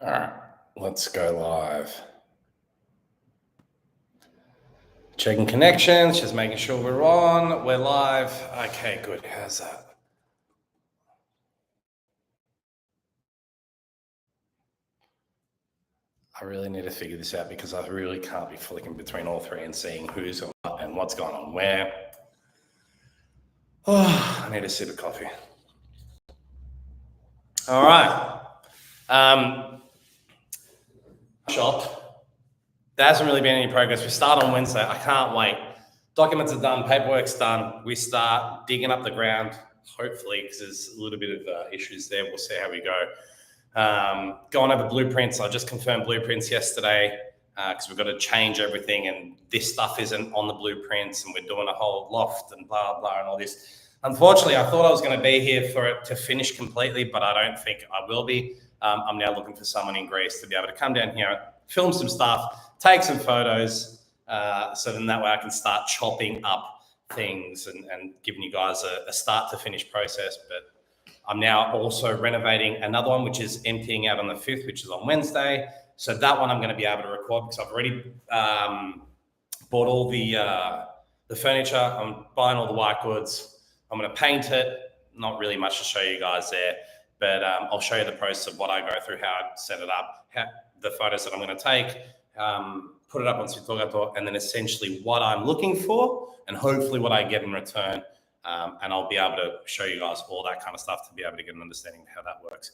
All right, let's go live. Checking connections, just making sure we're on. We're live. Okay, good. How's that? I really need to figure this out because I really can't be flicking between all three and seeing who's on what and what's going on where. Oh, I need a sip of coffee. All right. Shop. There hasn't really been any progress. We start on Wednesday. I can't wait. Documents are done. Paperwork's done. We start digging up the ground, hopefully, because there's a little bit of issues there. We'll see how we go. Going over blueprints. I just confirmed blueprints yesterday because we've got to change everything, and this stuff isn't on the blueprints, and we're doing a whole loft and blah, blah, and all this. Unfortunately, I thought I was going to be here for it to finish completely, but I don't think I will be. I'm now looking for someone in Greece to be able to come down here, film some stuff, take some photos, so then that way I can start chopping up things and giving you guys a start to finish process. But I'm now also renovating another one, which is emptying out on the 5th, which is on Wednesday. So that one I'm going to be able to record because I've already bought all the furniture. I'm buying all the white goods. I'm going to paint it. Not really much to show you guys there, but I'll show you the process of what I go through, how I set it up, the photos that I'm going to take, put it up on Sitogato, and then essentially what I'm looking for and hopefully what I get in return. And I'll be able to show you guys all that kind of stuff to be able to get an understanding of how that works.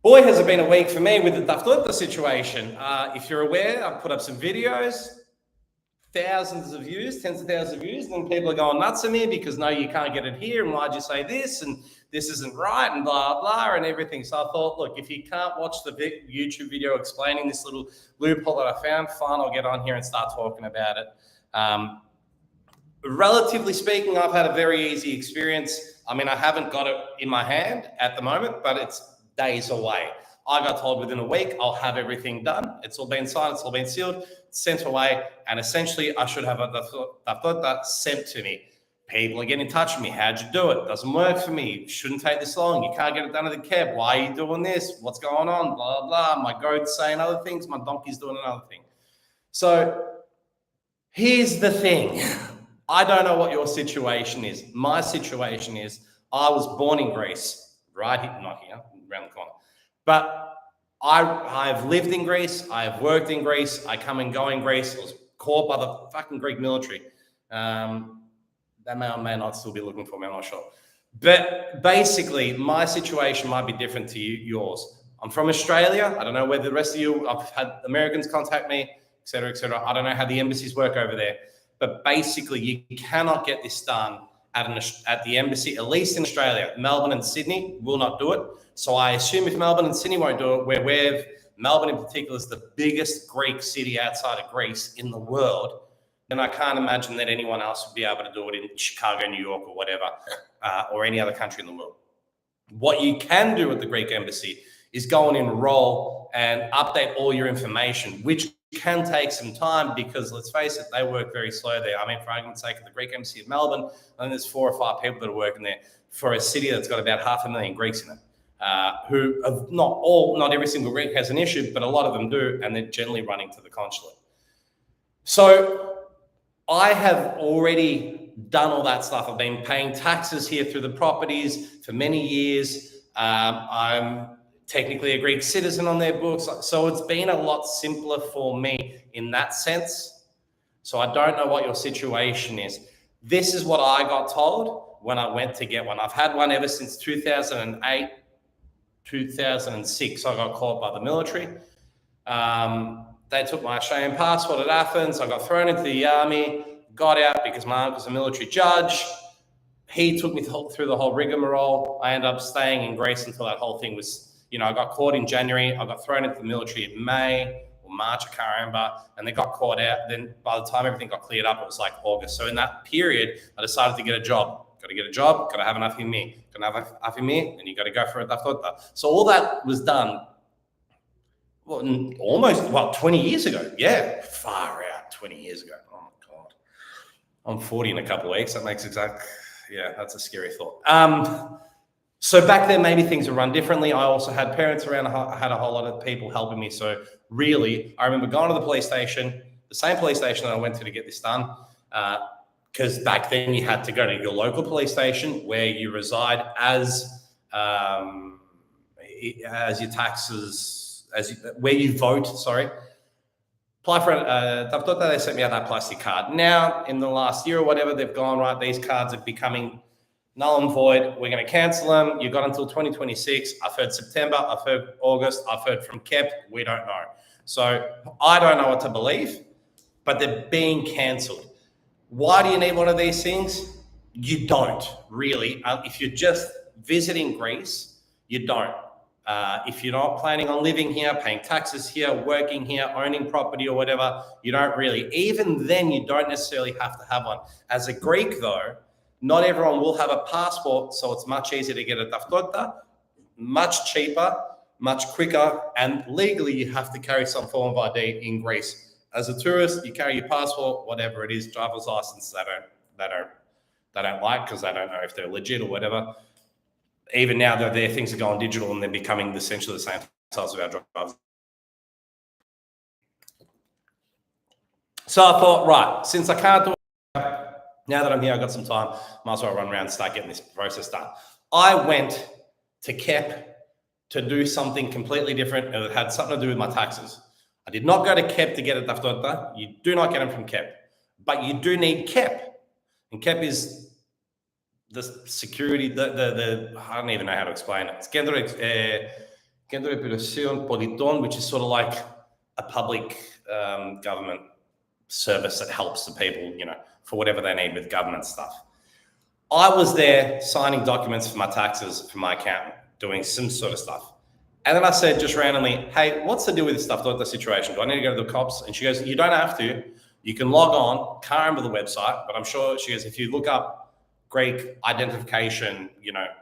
Boy, has it been a week for me with the Daftorta situation. If you're aware, I've put up some videos, thousands of views, tens of thousands of views, and then people are going nuts at me because no, you can't get it here, and why'd you say this, and this isn't right, and blah, blah, and everything. So I thought, look, if you can't watch the YouTube video explaining this little loophole that I found, fine, I'll get on here and start talking about it. Relatively speaking, I've had a very easy experience. I mean, I haven't got it in my hand at the moment, but it's days away. I got told within a week, I'll have everything done. It's all been signed, it's all been sealed, sent away, and essentially I should have a Daftorta sent to me. People are getting in touch with me. How'd you do it? Doesn't work for me. Shouldn't take this long. You can't get it done at the cab. Why are you doing this? What's going on? Blah, blah. My goat's saying other things. My donkey's doing another thing. So here's the thing. I don't know what your situation is. My situation is I was born in Greece, right here, not here, around the corner. But I've lived in Greece. I've worked in Greece. I come and go in Greece. I was caught by the fucking Greek military. That may or may not still be looking for me, I'm not sure. But basically, my situation might be different to yours. I'm from Australia. I don't know whether the rest of you, I've had Americans contact me, et cetera, et cetera. I don't know how the embassies work over there. But basically, you cannot get this done at the embassy, at least in Australia. Melbourne and Sydney will not do it. So I assume if Melbourne and Sydney won't do it, Melbourne in particular is the biggest Greek city outside of Greece in the world, then I can't imagine that anyone else would be able to do it in Chicago, New York, or whatever, or any other country in the world. What you can do at the Greek embassy is go and enroll and update all your information, which can take some time because, let's face it, they work very slow there. I mean, for argument's sake, at the Greek embassy of Melbourne, I think there's 4 or 5 people that are working there for a city that's got about 500,000 Greeks in it, who are not every single Greek has an issue, but a lot of them do, and they're generally running to the consulate. So I have already done all that stuff. I've been paying taxes here through the properties for many years. I'm technically a Greek citizen on their books. So it's been a lot simpler for me in that sense. So I don't know what your situation is. This is what I got told when I went to get one. I've had one ever since 2008, 2006. I got caught by the military. They took my Australian passport at Athens. I got thrown into the army, got out because my uncle's a military judge. He took me through the whole rigmarole. I ended up staying in Greece until that whole thing was, I got caught in January. I got thrown into the military in May or March, I can't remember. And they got caught out. Then by the time everything got cleared up, it was like August. So in that period, I decided to get a job. Got to get a job, got to have an afimi. Got to have an afimi, and you got to go for a Daftorta. So all that was done almost 20 years ago. Yeah, far out, 20 years ago. Oh my God. I'm 40 in a couple of weeks. That makes that's a scary thought. So back then, maybe things were run differently. I also had parents around. I had a whole lot of people helping me. So really, I remember going to the police station, the same police station that I went to get this done. Because back then you had to go to your local police station where you reside as your taxes, where you vote. Sorry, apply for it. They sent me out that plastic card. Now, in the last year or whatever, they've gone, right, these cards are becoming null and void. We're going to cancel them. You've got until 2026. I've heard September. I've heard August. I've heard from KEP. We don't know. So I don't know what to believe, but they're being cancelled. Why do you need one of these things? You don't really. If you're just visiting Greece, you don't. If you're not planning on living here, paying taxes here, working here, owning property or whatever, you don't really. Even then, you don't necessarily have to have one. As a Greek, though, not everyone will have a passport, so it's much easier to get a taftota, much cheaper, much quicker, and legally you have to carry some form of ID in Greece. As a tourist, you carry your passport, whatever it is, driver's license. They don't like because they don't know if they're legit or whatever. Even now, their things are going digital and they're becoming essentially the same size of our drivers. So I thought, right, since I can't do it, now that I'm here, I've got some time, might as well run around and start getting this process done. I went to KEP to do something completely different, and it had something to do with my taxes. I did not go to KEP to get a taftota. You do not get them from KEP, but you do need KEP. And KEP is the security, I don't even know how to explain it. It's Kέντρο Υπηρεσιών Πολιτών, which is sort of like a public government service that helps the people, for whatever they need with government stuff. I was there signing documents for my taxes for my accountant, doing some sort of stuff. And then I said just randomly, hey, what's the deal with this stuff, the situation? Do I need to go to the cops? And she goes, you don't have to. You can log on, can't remember the website, but I'm sure, she goes, if you look up Greek identification,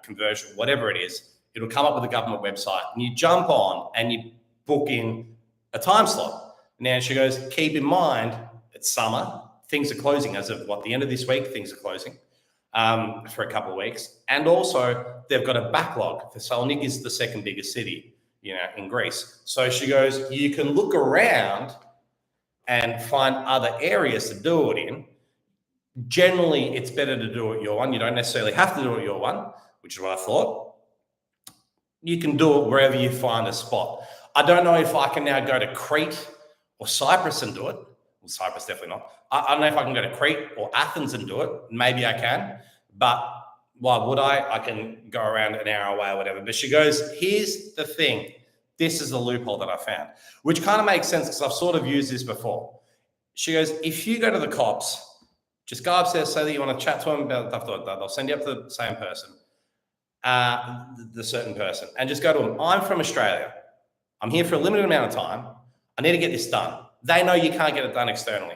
conversion, whatever it is, it'll come up with a government website. And you jump on and you book in a time slot. Now she goes, keep in mind, it's summer. Things are closing as of the end of this week, things are closing for a couple of weeks. And also they've got a backlog. Thessaloniki is the second biggest city, in Greece. So she goes, you can look around and find other areas to do it in. Generally, it's better to do it your one. You don't necessarily have to do it your one, which is what I thought. You can do it wherever you find a spot. I don't know if I can now go to Crete or Cyprus and do it. Well, Cyprus, definitely not. I don't know if I can go to Crete or Athens and do it. Maybe I can, but why would I? I can go around an hour away or whatever. But she goes, here's the thing. This is the loophole that I found, which kind of makes sense because I've sort of used this before. She goes, if you go to the cops, just go upstairs, say that you want to chat to them about stuff. They'll send you up to the same person, the certain person, and just go to them. I'm from Australia. I'm here for a limited amount of time. I need to get this done. They know you can't get it done externally.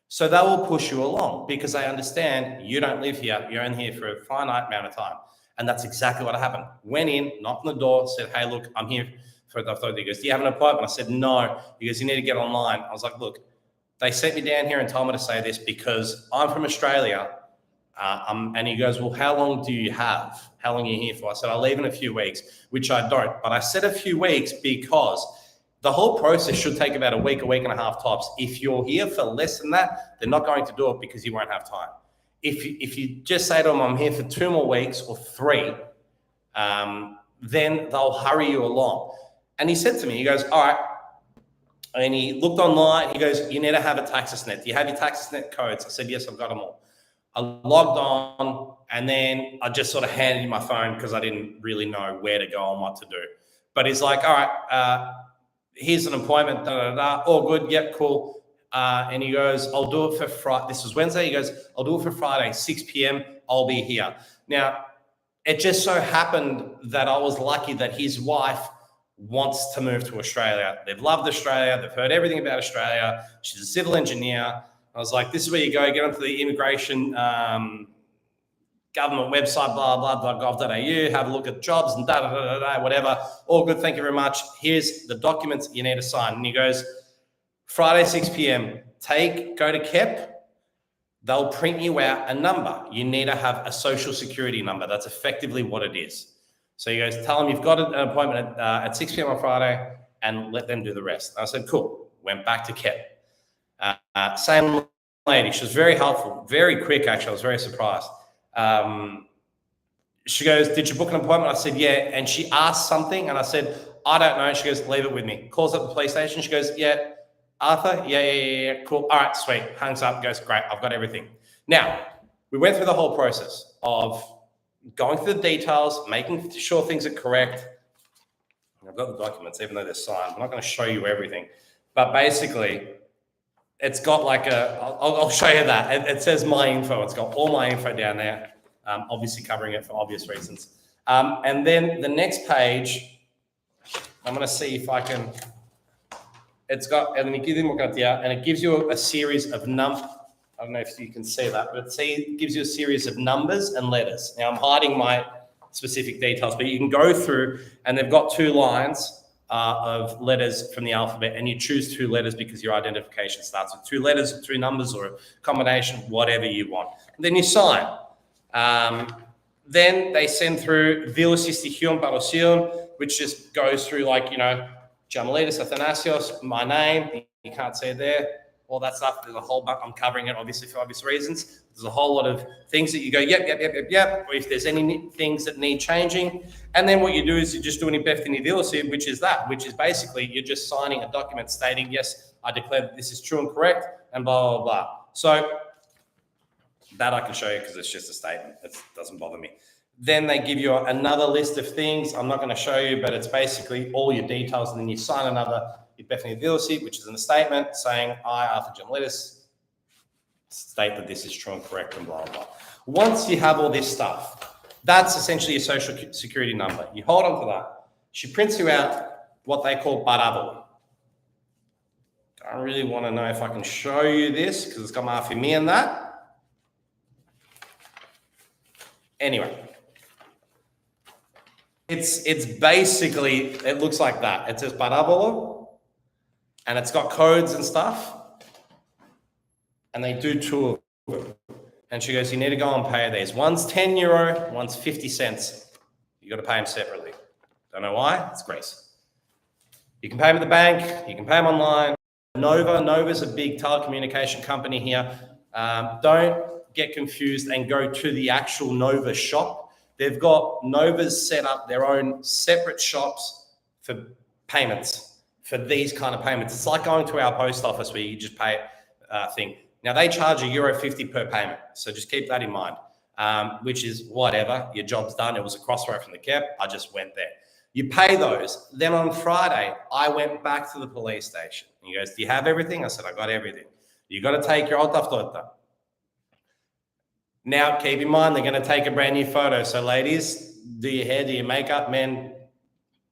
So they will push you along because they understand you don't live here. You're only here for a finite amount of time. And that's exactly what happened. Went in, knocked on the door, said, hey, look, I'm here for a thought. He goes, do you have an appointment? I said, no. He goes, you need to get online. I was like, look, they sent me down here and told me to say this because I'm from Australia. And he goes, well, how long do you have? How long are you here for? I said, I'll leave in a few weeks, which I don't. But I said a few weeks because the whole process should take about a week and a half tops. If you're here for less than that, they're not going to do it because you won't have time. If you just say to them, I'm here for 2 more weeks or 3, then they'll hurry you along. And he said to me, he goes, all right. And he looked online. He goes, you need to have a TaxisNet. Do you have your TaxisNet codes? I said, yes, I've got them all. I logged on and then I just sort of handed him my phone because I didn't really know where to go and what to do. But he's like, all right, here's an appointment, all good, yep, cool. And he goes, I'll do it for Friday. This was Wednesday. He goes, I'll do it for Friday, 6 p.m. I'll be here. Now, it just so happened that I was lucky that his wife wants to move to Australia. They've loved Australia. They've heard everything about Australia. She's a civil engineer. I was like, this is where you go, get onto the immigration government website, blah, blah, blah, gov.au, have a look at jobs and whatever. All good, thank you very much. Here's the documents you need to sign. And he goes, Friday, 6 p.m., go to KEP. They'll print you out a number. You need to have a social security number. That's effectively what it is. So he goes, tell them you've got an appointment at 6 p.m. on Friday and let them do the rest. I said, cool. Went back to Kep. Same lady. She was very helpful, very quick, actually. I was very surprised. She goes, did you book an appointment? I said, yeah. And she asked something, and I said, I don't know. She goes, leave it with me. Calls up the police station. She goes, yeah. Arthur? Yeah. Cool. All right, sweet. Hangs up, goes, great. I've got everything. Now, we went through the whole process of going through the details, making sure things are correct. I've got the documents, even though they're signed. I'm not going to show you everything. But basically, it's got like I'll show you that. It says my info. It's got all my info down there, obviously covering it for obvious reasons. And then the next page, I'm going to see if I can, it's got, and it gives you a series of I don't know if you can see that, but it gives you a series of numbers and letters. Now I'm hiding my specific details, but you can go through and they've got 2 lines of letters from the alphabet, and you choose 2 letters because your identification starts with 2 letters or 2 numbers or a combination, whatever you want. And then you sign. Then they send through Vilosistichion Parosion, which just goes through like, Jamalitis Athanasios, my name, you can't see it there, all that stuff. There's a whole bunch, I'm covering it obviously for obvious reasons. There's a whole lot of things that you go, yep, or if there's any things that need changing. And then what you do is you just do an υπεύθυνη δήλωση, which is basically you're just signing a document stating, yes, I declare that this is true and correct, and blah, blah, blah. So that I can show you because it's just a statement. It doesn't bother me. Then they give you another list of things. I'm not going to show you, but it's basically all your details. And then you sign another υπεύθυνη δήλωση, which is in a statement saying, I, Arthur Jamalitis, state that this is true and correct and blah, blah. Once you have all this stuff, that's essentially your social security number. You hold on to that. She prints you out what they call parabole. I really want to know if I can show you this because it's got my me in that. Anyway. It's basically, it looks like that. It says parabolo, and it's got codes and stuff, and they do 2 of them. And she goes, you need to go and pay these. One's €10, one's 50 cents. You got to pay them separately. Don't know why? It's Greece. You can pay them at the bank. You can pay them online. Nova's a big telecommunication company here. Don't get confused and go to the actual Nova shop. They've got Nova's set up their own separate shops for payments, for these kind of payments. It's like going to our post office where you just pay a thing. Now, they charge €1.50 per payment, so just keep that in mind, which is whatever. Your job's done. It was a crossroad from the Kep. I just went there. You pay those. Then on Friday, I went back to the police station. He goes, do you have everything? I said, I got everything. You got to take your autoftorta. Now, keep in mind, they're going to take a brand new photo. So ladies, do your hair, do your makeup, men,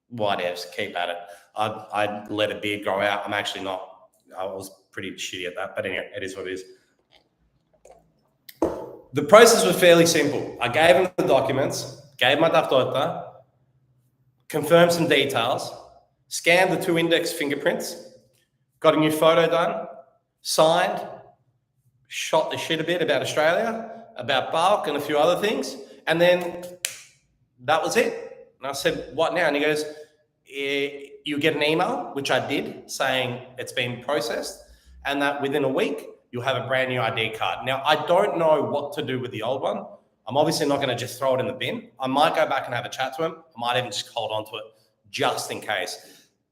whatever, keep at it. I'd let a beard grow out. I'm actually not. I was pretty shitty at that. But anyway, it is what it is. The process was fairly simple. I gave them the documents, gave my taftorta, confirmed some details, scanned the 2 index fingerprints, got a new photo done, signed, shot the shit a bit about Australia, about bulk and a few other things. And then that was it. And I said, what now? And he goes, you get an email, which I did, saying it's been processed, and that within a week, you'll have a brand new ID card. Now, I don't know what to do with the old one. I'm obviously not going to just throw it in the bin. I might go back and have a chat to him. I might even just hold on to it just in case.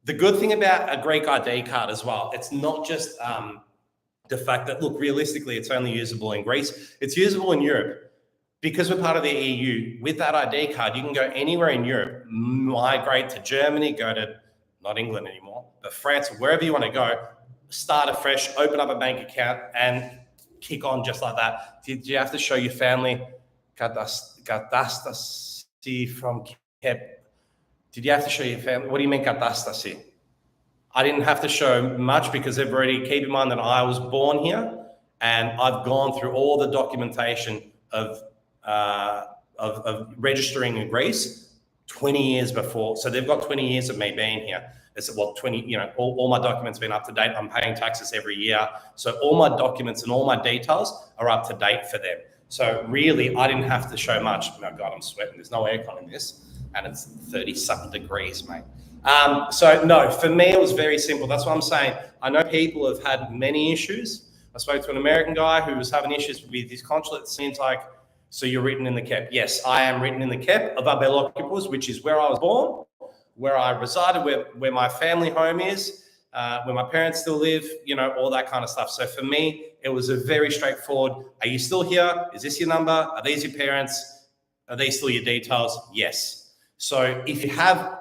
The good thing about a Greek ID card as well, it's not just the fact that, look, realistically, it's only usable in Greece. It's usable in Europe. Because we're part of the EU, with that ID card, you can go anywhere in Europe, migrate to Germany, go to, not England anymore, but France, or wherever you want to go, start afresh, open up a bank account, and kick on just like that. Did you have to show your family katastasi from Kep? Did you have to show your family? What do you mean katastasi? I didn't have to show much because they've already, keep in mind that I was born here and I've gone through all the documentation of registering in Greece 20 years before. So they've got 20 years of me being here. It's 20, all my documents have been up to date. I'm paying taxes every year. So all my documents and all my details are up to date for them. So really, I didn't have to show much. Oh God, I'm sweating. There's no aircon in this. and it's 30 something degrees, mate. So no, for me, it was very simple. That's what I'm saying. I know people have had many issues. I spoke to an American guy who was having issues with his consulate. It seems like, so you're written in the KEP. Yes, I am written in the KEP of Abelocupus, which is where I was born, where I resided, where my family home is, where my parents still live, all that kind of stuff. So for me, it was a very straightforward, are you still here? Is this your number? Are these your parents? Are these still your details? Yes. So if you have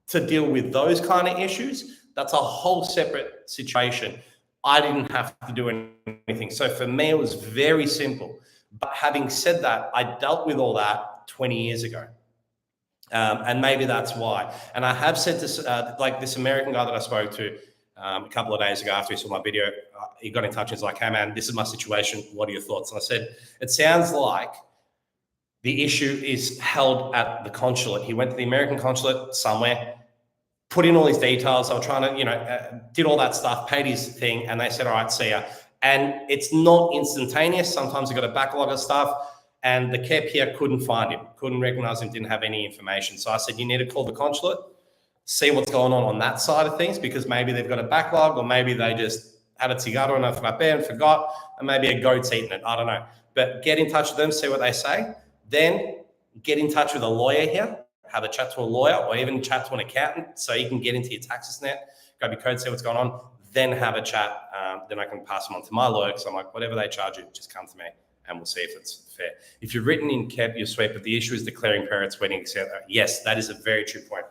to deal with those kind of issues, that's a whole separate situation. I didn't have to do anything. So for me, it was very simple. But having said that, I dealt with all that 20 years ago. And maybe that's why. And I have said this, like this American guy that I spoke to a couple of days ago after he saw my video, he got in touch and he's like, hey man, this is my situation. What are your thoughts? And I said, it sounds like the issue is held at the consulate. He went to the American consulate somewhere, put in all his details. I was trying to, did all that stuff, paid his thing, and they said, all right, see ya. And it's not instantaneous. Sometimes you've got a backlog of stuff, and the KEP here couldn't find him, couldn't recognize him, didn't have any information. So I said, you need to call the consulate, see what's going on that side of things, because maybe they've got a backlog, or maybe they just had a cigarro in a frappé and forgot, and maybe a goat's eaten it. I don't know. But get in touch with them, see what they say. Then get in touch with a lawyer here, have a chat to a lawyer, or even chat to an accountant so you can get into your taxes net, grab your code, see what's going on, then have a chat. Then I can pass them on to my lawyer, because I'm like, whatever they charge you, just come to me and we'll see if it's fair. If you're written in KEP, you're sweet, but the issue is declaring parents' weddings. Yes, that is a very true point.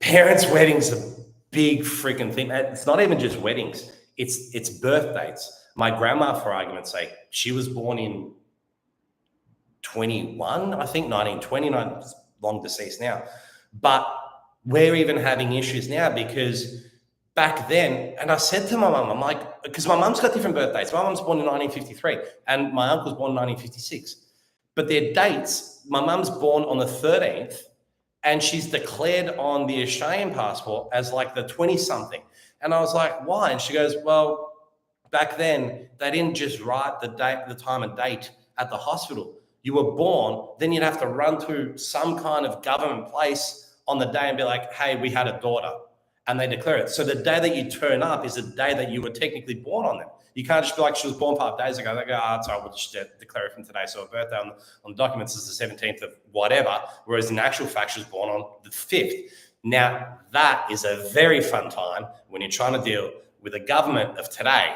Parents' weddings are a big freaking thing. It's not even just weddings. It's birth dates. My grandma, for argument's sake, she was born in 21, I think 1929, long deceased now. But we're even having issues now because back then, and I said to my mum, I'm like, because my mum's got different birth dates. My mum's born in 1953 and my uncle's born in 1956. But their dates, my mum's born on the 13th and she's declared on the Australian passport as like the 20-something. And I was like, why? And she goes, well, back then, they didn't just write the date, the time and date at the hospital. You were born, then you'd have to run to some kind of government place on the day and be like, hey, we had a daughter, and they declare it. So the day that you turn up is the day that you were technically born on them. You can't just be like, she was born 5 days ago. They go, oh, sorry, we'll just declare it from today. So her birthday on the documents is the 17th of whatever, whereas in actual fact, she was born on the 5th. Now, that is a very fun time when you're trying to deal with the government of today,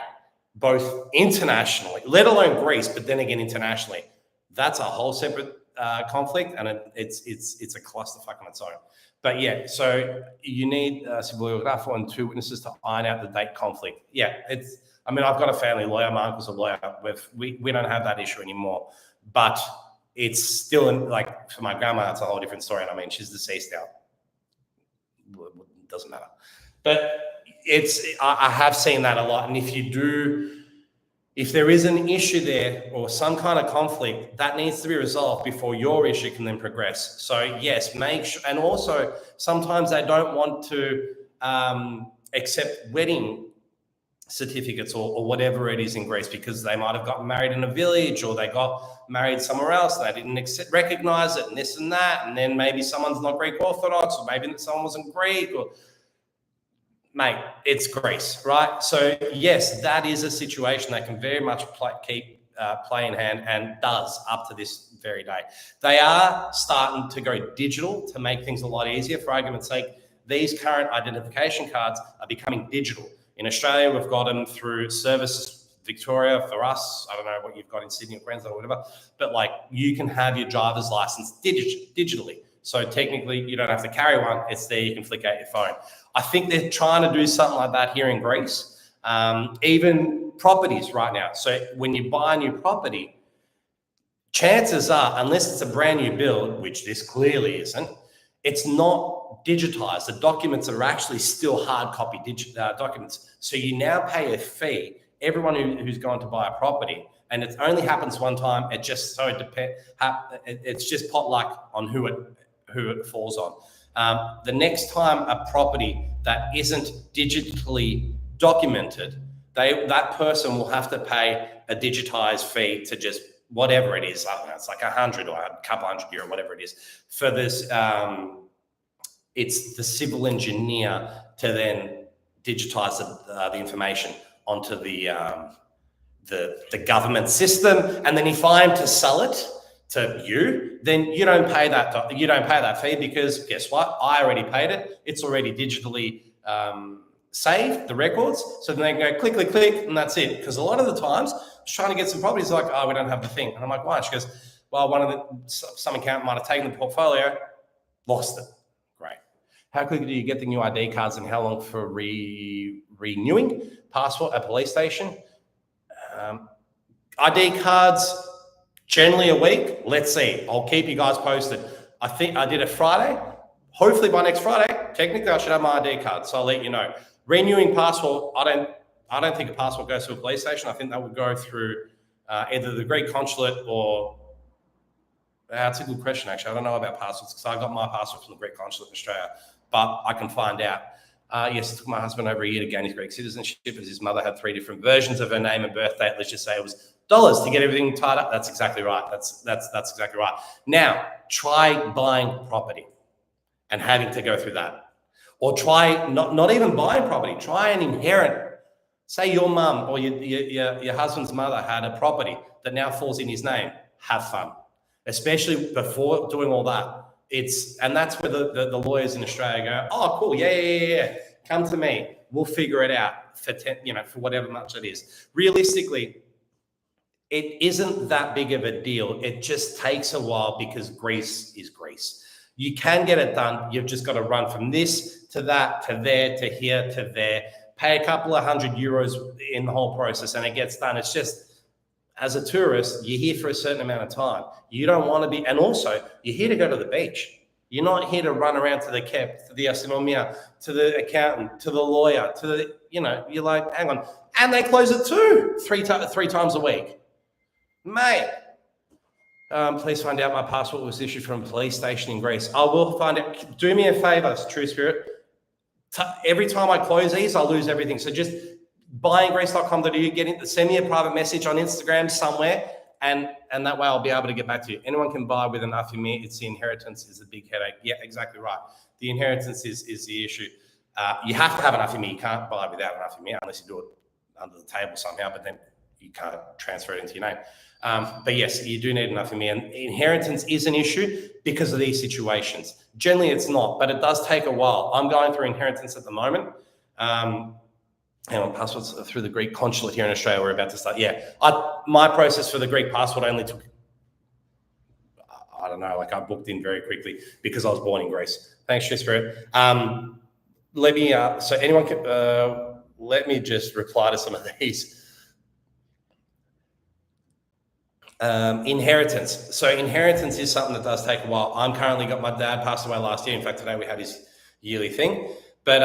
both internationally, let alone Greece, but then again internationally. That's a whole separate conflict, and it's a clusterfuck on its own. But yeah, so you need a civil bibliographer and 2 witnesses to iron out the date conflict. Yeah, I've got a family lawyer. My uncle's a lawyer. We don't have that issue anymore, but it's still like for my grandma, it's a whole different story. And I mean, she's deceased now. It doesn't matter. But I have seen that a lot. And if there is an issue there or some kind of conflict, that needs to be resolved before your issue can then progress. So yes, make sure. And also sometimes they don't want to accept wedding certificates or whatever it is in Greece because they might have gotten married in a village or they got married somewhere else. They didn't recognize it and this and that. And then maybe someone's not Greek Orthodox or maybe someone wasn't Greek or... Mate, it's Greece, right? So yes, that is a situation that can very much play in hand and does up to this very day. They are starting to go digital to make things a lot easier. For argument's sake, these current identification cards are becoming digital. In Australia, we've got them through Service Victoria. For us, I don't know what you've got in Sydney or Queensland or whatever, but like you can have your driver's license digitally. So technically, you don't have to carry one. It's there. You can flick out your phone. I think they're trying to do something like that here in Greece. Even properties right now. So when you buy a new property, chances are, unless it's a brand new build, which this clearly isn't, it's not digitized. The documents are actually still hard copy documents. So you now pay a fee. Everyone who's going to buy a property, and it only happens one time. It just it's just potluck on who it falls on. The next time a property that isn't digitally documented, that person will have to pay a digitized fee to just whatever it is. I don't know, it's like 100 or a couple €100, whatever it is, for this. It's the civil engineer to then digitize the information onto the government system, and then if I'm to sell it to you, then you don't pay that fee, because guess what? I already paid it. It's already digitally saved, the records. So then they can go click, click, click, and that's it. Because a lot of the times, I was trying to get some properties, like, oh, we don't have the thing, and I'm like, why? She goes, well, some accountant might have taken the portfolio, lost it. Great. How quickly do you get the new ID cards, and how long for renewing passport at police station? ID cards, generally a week. Let's see. I'll keep you guys posted. I think I did it Friday. Hopefully by next Friday, technically I should have my ID card. So I'll let you know. Renewing passport, I don't think a passport goes to a police station. I think that would go through either the Greek consulate or... That's a good question, actually. I don't know about passports, because I got my passport from the Greek consulate in Australia, but I can find out. Yes, it took my husband over a year to gain his Greek citizenship, as his mother had 3 different versions of her name and birth date. Let's just say it was dollars to get everything tied up. That's exactly right. That's exactly right. Now, try buying property and having to go through that. Or try not even buying property, try an inherit. Say your mum or your husband's mother had a property that now falls in his name. Have fun, especially before doing all that. And that's where the lawyers in Australia go, oh, cool, yeah. Come to me. We'll figure it out for for whatever much it is. Realistically, it isn't that big of a deal. It just takes a while, because Greece is Greece. You can get it done. You've just got to run from this to that, to there, to here, to there. Pay a couple of €100 in the whole process, and it gets done. It's just, as a tourist, you're here for a certain amount of time. You don't want to be, and also you're here to go to the beach. You're not here to run around to the KEP, to the astronomia, to the accountant, to the lawyer, to the, you're like, hang on. And they close it too, three times a week. Mate, please find out my passport was issued from a police station in Greece. I will find it. Do me a favor, True Spirit. Every time I close these, I lose everything. So just buyinggreece.com.au, send me a private message on Instagram somewhere, and that way I'll be able to get back to you. Anyone can buy with an affirmation. It's the inheritance is a big headache. Yeah, exactly right. The inheritance is the issue. You have to have an affirmation. You can't buy without an affirmation unless you do it under the table somehow, but then you can't transfer it into your name. But yes, you do need an affirmation. And inheritance is an issue because of these situations. Generally, it's not, but it does take a while. I'm going through inheritance at the moment. Passports through the Greek consulate here in Australia. We're about to start. Yeah, my process for the Greek passport only took, I don't know, I booked in very quickly because I was born in Greece. Thanks, True Spirit. Let me, so anyone can, let me just reply to some of these. Inheritance. So inheritance is something that does take a while. I'm currently got, my dad passed away last year. In fact, today we had his yearly thing. But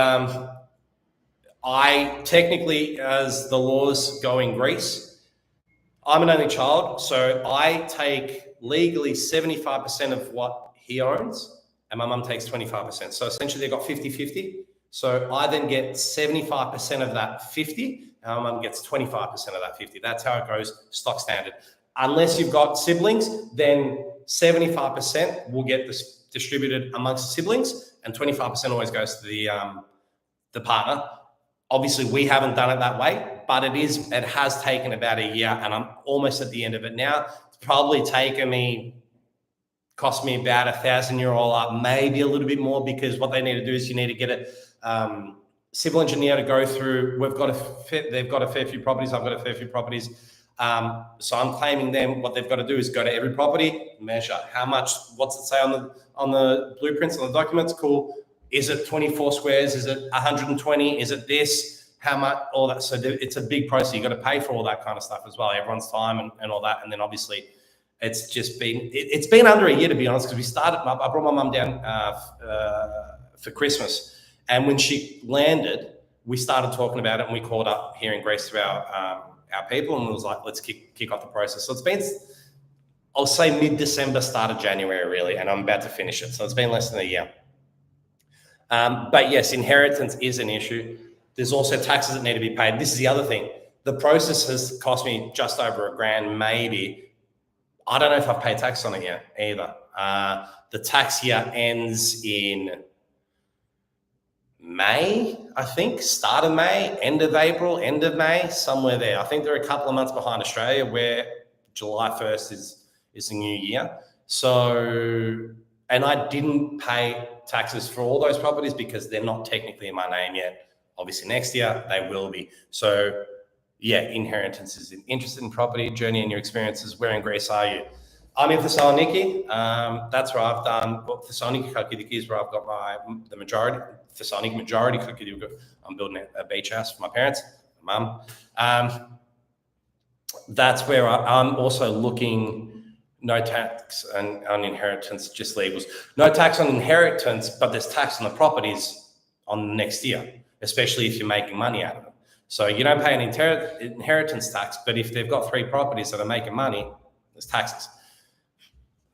I technically, as the laws go in Greece, I'm an only child. So I take legally 75% of what he owns, and my mum takes 25%. So essentially they got 50-50. So I then get 75% of that 50, and my mum gets 25% of that 50. That's how it goes, stock standard. Unless you've got siblings, then 75% will get this distributed amongst siblings, and 25% always goes to the partner. Obviously, we haven't done it that way, but it has taken about a year, and I'm almost at the end of it now. It's probably cost me about €1,000 all up, maybe a little bit more, because what they need to do is you need to get a civil engineer to go through. They've got a fair few properties. I've got a fair few properties. So I'm claiming them. What they've got to do is go to every property, measure how much, what's it say on the blueprints, on the documents? Cool. Is it 24 squares? Is it 120? Is it this? How much? All that. So it's a big process. You've got to pay for all that kind of stuff as well. Everyone's time and all that. And then obviously it's been under a year, to be honest, because I brought my mum down for Christmas. And when she landed, we started talking about it, and we called up here in Greece to our people, and it was like, let's kick off the process. So it's been, I'll say mid-December, start of January, really, and I'm about to finish it. So it's been less than a year. But yes, inheritance is an issue. There's also taxes that need to be paid. This is the other thing. The process has cost me just over $1,000, maybe, I don't know if I've paid tax on it yet either. The tax year ends in May, I think, start of May, end of April, end of May, somewhere there. I think they're a couple of months behind Australia, where July 1st is the new year. So, and I didn't pay taxes for all those properties because they're not technically in my name yet. Obviously, next year they will be. So, yeah, inheritance is interested in property journey and your experiences. Where in Greece are you? I'm in Thessaloniki. That's where I've done Thessaloniki Chalkidiki is where I've got the majority. Thessaloniki majority Chalkidiki. I'm building a beach house for my parents, my mum. That's where I'm also looking. No tax on inheritance, just legals. No tax on inheritance, but there's tax on the properties on the next year, especially if you're making money out of them. So you don't pay an inheritance tax, but if they've got 3 properties that are making money, there's taxes.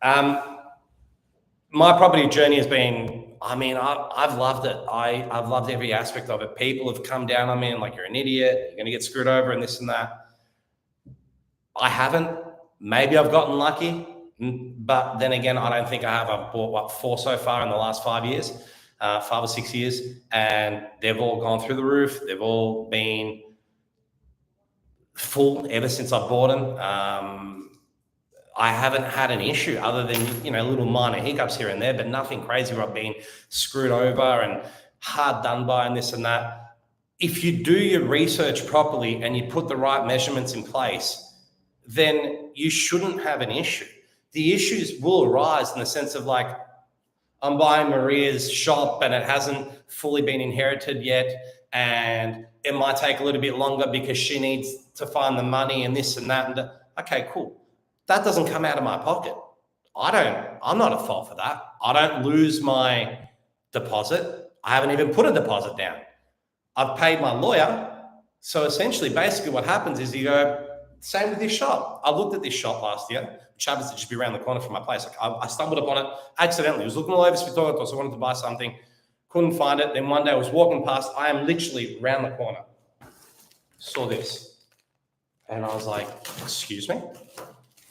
My property journey has been, I've loved it. I've loved every aspect of it. People have come down on me and like, you're an idiot, you're going to get screwed over and this and that. I haven't. Maybe I've gotten lucky, but then again, I don't think I have. I've bought 4 so far in the last 5 years, 5 or 6 years, and they've all gone through the roof. They've all been full ever since I bought them. I haven't had an issue other than, little minor hiccups here and there, but nothing crazy where I've been screwed over and hard done by and this and that. If you do your research properly and you put the right measurements in place, then you shouldn't have an issue. The issues will arise in the sense of like, I'm buying Maria's shop and it hasn't fully been inherited yet, and it might take a little bit longer because she needs to find the money and this and that. And okay, cool. That doesn't come out of my pocket. I'm not at fault for that. I don't lose my deposit. I haven't even put a deposit down. I've paid my lawyer. So essentially, basically what happens is you go, same with this shop. I looked at this shop last year, which happens to just be around the corner from my place. I stumbled upon it accidentally. I was looking all over Svitogatos. I wanted to buy something, couldn't find it. Then one day I was walking past. I am literally around the corner. Saw this. And I was like, excuse me?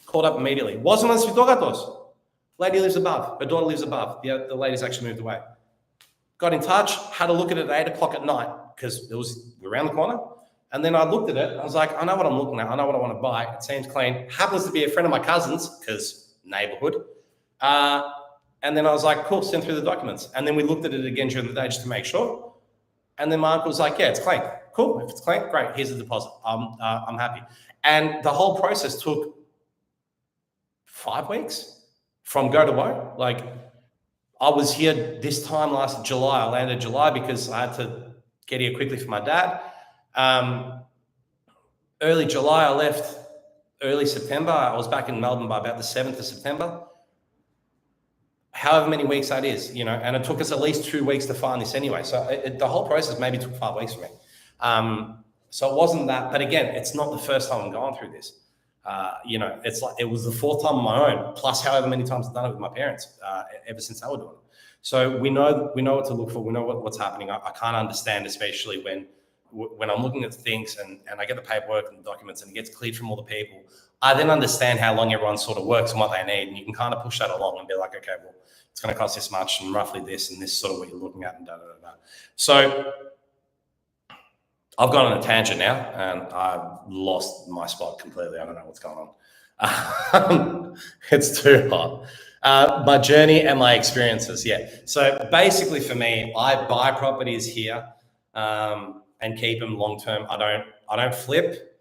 Called up immediately. Wasn't on Svitogatos. Lady lives above. Her daughter lives above. The lady's actually moved away. Got in touch, had a look at it at 8 o'clock at night because we're around the corner. And then I looked at it. I was like, I know what I'm looking at. I know what I want to buy. It seems clean. Happens to be a friend of my cousin's because neighborhood. And then I was like, cool, send through the documents. And then we looked at it again during the day just to make sure. And then my uncle was like, yeah, it's clean. Cool. If it's clean, great. Here's the deposit. I'm happy. And the whole process took 5 weeks from go to woe. Like, I was here this time last July. I landed July because I had to get here quickly for my dad. Early July, I left early September. I was back in Melbourne by about the 7th of September. However many weeks that is, and it took us at least 2 weeks to find this anyway. So the whole process maybe took 5 weeks for me. So it wasn't that, but again, it's not the first time I'm going through this. It's like, it was the 4th time on my own, plus however many times I've done it with my parents, ever since they were doing it. So we know what to look for. We know what's happening. I can't understand, especially when I'm looking at things and I get the paperwork and the documents and it gets cleared from all the people. I then understand how long everyone sort of works and what they need. And you can kind of push that along and be like, okay, well, it's going to cost this much and roughly this and this is sort of what you're looking at and da-da-da-da. So I've gone on a tangent now and I've lost my spot completely. I don't know what's going on. It's too hot. My journey and my experiences, yeah. So basically for me, I buy properties here and keep them long term. I don't flip.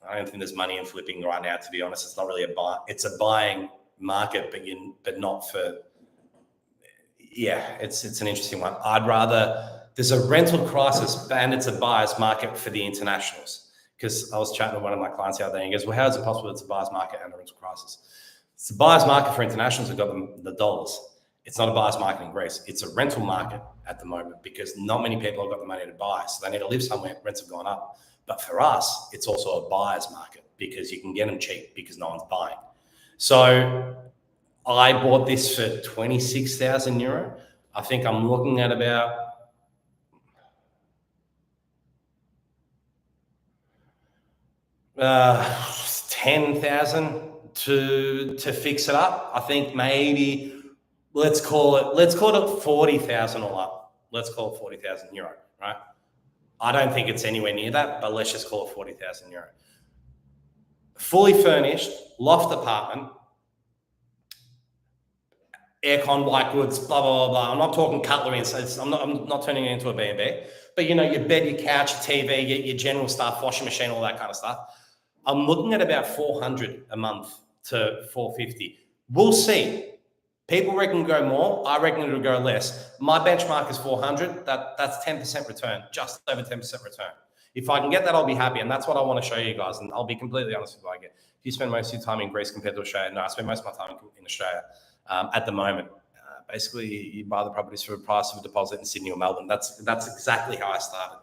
I don't think there's money in flipping right now, to be honest. It's not really a buy. It's a buying market, but not for. Yeah, it's an interesting one. I'd rather. There's a rental crisis and it's a buyer's market for the internationals. Because I was chatting with one of my clients the other day and he goes, well, how is it possible it's a buyer's market and a rental crisis? It's a buyer's market for internationals who've got the dollars. It's not a buyer's market in Greece. It's a rental market at the moment because not many people have got the money to buy. So they need to live somewhere. Rents have gone up. But for us, it's also a buyer's market because you can get them cheap because no one's buying. So I bought this for 26,000 euro. I think I'm looking at about 10,000 to fix it up. I think maybe let's call it 40,000 all up. Let's call it 40,000 euro, right? I don't think it's anywhere near that, but let's just call it 40,000 euro. Fully furnished, loft apartment, aircon, white goods, blah, blah, blah, blah. I'm not talking cutlery, and so I'm not turning it into a B&B, but your bed, your couch, your TV, your general stuff, washing machine, all that kind of stuff. I'm looking at about 400 a month to 450. We'll see. People reckon go more. I reckon it'll go less. My benchmark is 400. That's 10% return, just over 10% return. If I can get that, I'll be happy. And that's what I want to show you guys. And I'll be completely honest with you. If you spend most of your time in Greece compared to Australia, no, I spend most of my time in Australia at the moment. Basically, you buy the properties for the price of a deposit in Sydney or Melbourne. That's exactly how I started.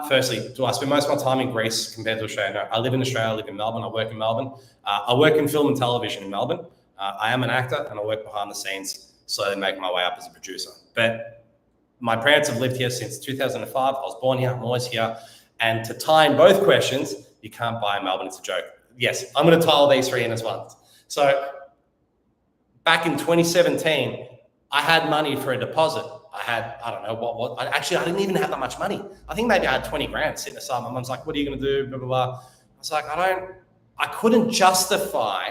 Firstly, do I spend most of my time in Greece compared to Australia? No, I live in Australia. I live in Melbourne. I work in Melbourne. I work in film and television in Melbourne. I am an actor and I work behind the scenes, slowly making my way up as a producer. But my parents have lived here since 2005. I was born here. I'm always here. And to tie in both questions, you can't buy in Melbourne. It's a joke. Yes, I'm going to tie all these three in as one. So back in 2017, I had money for a deposit. I don't know what. I didn't even have that much money. I think maybe I had 20 grand sitting aside. My mum's like, what are you going to do? Blah, blah, blah. I was like, I couldn't justify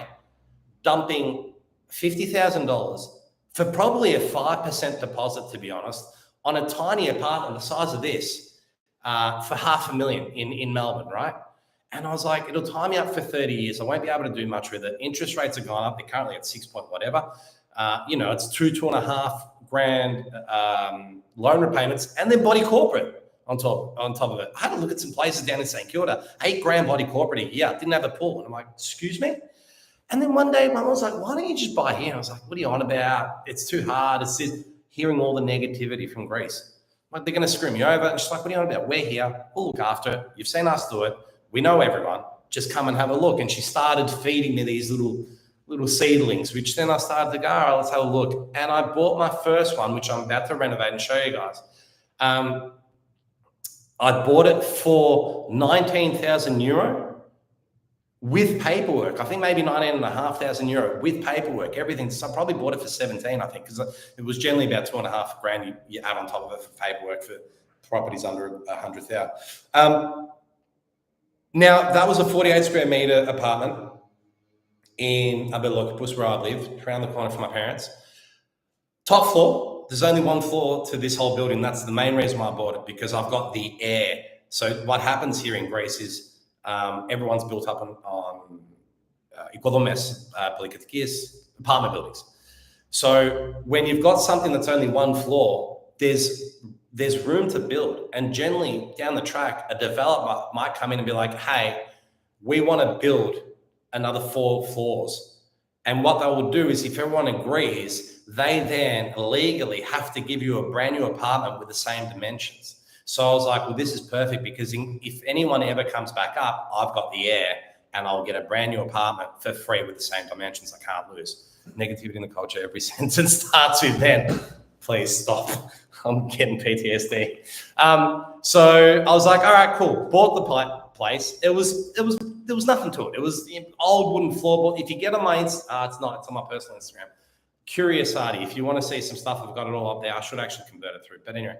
dumping $50,000 for probably a 5% deposit, to be honest, on a tiny apartment the size of this for $500,000 in Melbourne, right? And I was like, it'll tie me up for 30 years. I won't be able to do much with it. Interest rates have gone up. They're currently at 6 point whatever. It's two and a half grand loan repayments and then body corporate on top of it. I had to look at some places down in St Kilda, 8 grand body corporate a year. Didn't have a pool. And I'm like, excuse me? And then one day, my mum was like, why don't you just buy here? And I was like, what are you on about? It's too hard. It's just hearing all the negativity from Greece. Like, they're going to screw me over. And she's like, what are you on about? We're here. We'll look after it. You've seen us do it. We know everyone. Just come and have a look. And she started feeding me these little seedlings, which then I started to go, all right, let's have a look. And I bought my first one, which I'm about to renovate and show you guys. I bought it for 19,000 euro. With paperwork. I think maybe 19,500 euro with paperwork, everything. So I probably bought it for 17, I think, because it was generally about 2.5 grand you add on top of it for paperwork for properties under 100,000. Now, that was a 48 square meter apartment in Abelokopus, where I live, around the corner from my parents. Top floor. There's only one floor to this whole building. That's the main reason why I bought it, because I've got the air. So what happens here in Greece is everyone's built up on οικοδομές, polykathikis, apartment buildings. So when you've got something that's only one floor, there's room to build. And generally down the track, a developer might come in and be like, hey, we want to build another 4 floors. And what they will do is, if everyone agrees, they then legally have to give you a brand new apartment with the same dimensions. So I was like, well, this is perfect, because if anyone ever comes back up, I've got the air and I'll get a brand new apartment for free with the same dimensions. I can't lose. Negativity in the culture, every sentence starts with then. Please stop. I'm getting PTSD. So I was like, all right, cool. Bought the place. There was nothing to it. It was the old wooden floorboard. If you get on my it's on my personal Instagram. Curious Artie. If you want to see some stuff, I've got it all up there. I should actually convert it through. But anyway,